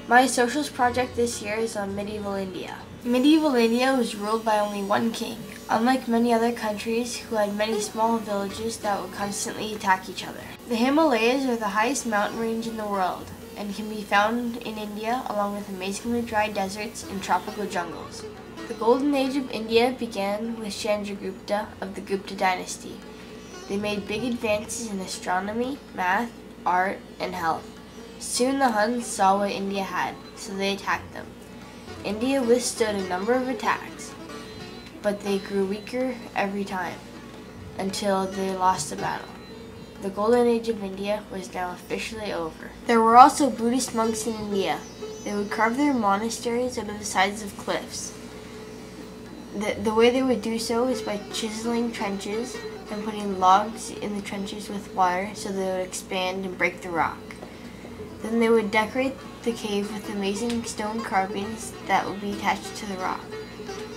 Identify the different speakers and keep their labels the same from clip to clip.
Speaker 1: My socials project this year is on medieval India. Medieval India was ruled by only one king, unlike many other countries who had many small villages that would constantly attack each other. The Himalayas are the highest mountain range in the world and can be found in India along with amazingly dry deserts and tropical jungles. The golden age of India began with Chandragupta of the Gupta dynasty. They made big advances in astronomy, math, art, and health. Soon the Huns saw what India had, so they attacked them. India withstood a number of attacks, but they grew weaker every time, until they lost the battle. The golden age of India was now officially over. There were also Buddhist monks in India. They would carve their monasteries out of the sides of cliffs. The way they would do so is by chiseling trenches and putting logs in the trenches with wire so they would expand and break the rock. Then they would decorate the cave with amazing stone carvings that would be attached to the rock.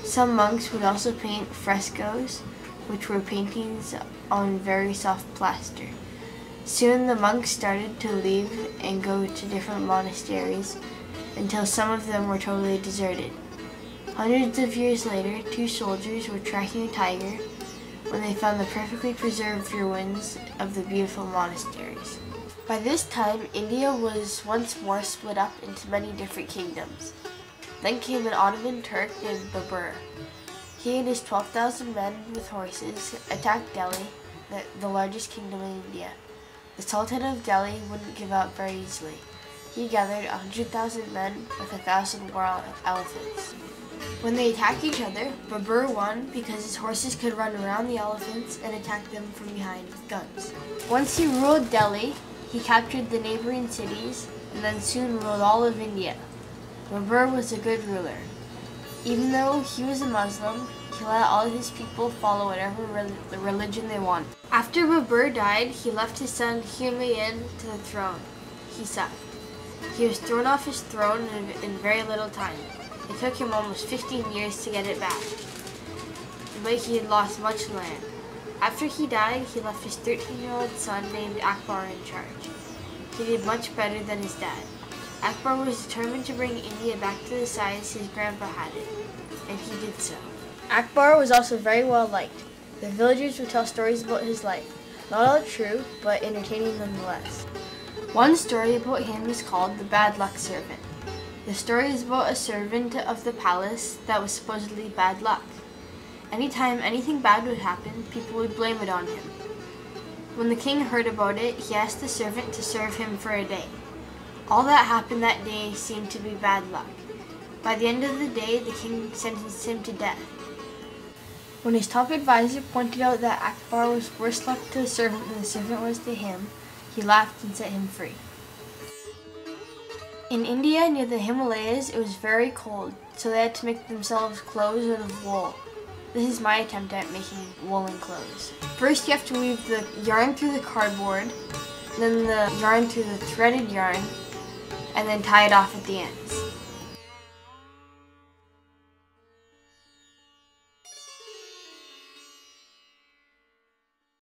Speaker 1: Some monks would also paint frescoes, which were paintings on very soft plaster. Soon the monks started to leave and go to different monasteries until some of them were totally deserted. Hundreds of years later, two soldiers were tracking a tiger when they found the perfectly preserved ruins of the beautiful monasteries. By this time, India was once more split up into many different kingdoms. Then came an Ottoman Turk named Babur. He and his 12,000 men with horses attacked Delhi, the largest kingdom in India. The Sultan of Delhi wouldn't give up very easily. He gathered 100,000 men with 1,000 war elephants. When they attacked each other, Babur won because his horses could run around the elephants and attack them from behind with guns. Once he ruled Delhi, he captured the neighboring cities and then soon ruled all of India. Babur was a good ruler. Even though he was a Muslim, he let all his people follow whatever religion they wanted. After Babur died, he left his son Humayun to the throne. He sucked. He was thrown off his throne in very little time. It took him almost 15 years to get it back, but he had lost much land. After he died, he left his 13-year-old son named Akbar in charge. He did much better than his dad. Akbar was determined to bring India back to the size his grandpa had it, and he did so. Akbar was also very well liked. The villagers would tell stories about his life, not all true, but entertaining nonetheless. One story about him is called the Bad Luck Servant. The story is about a servant of the palace that was supposedly bad luck. Anytime anything bad would happen, people would blame it on him. When the king heard about it, he asked the servant to serve him for a day. All that happened that day seemed to be bad luck. By the end of the day, the king sentenced him to death. When his top advisor pointed out that Akbar was worse luck to the servant than the servant was to him, he laughed and set him free. In India, near the Himalayas, it was very cold, so they had to make themselves clothes out of wool. This is my attempt at making woolen clothes. First, you have to weave the yarn through the cardboard, then the yarn through the threaded yarn, and then tie it off at the ends.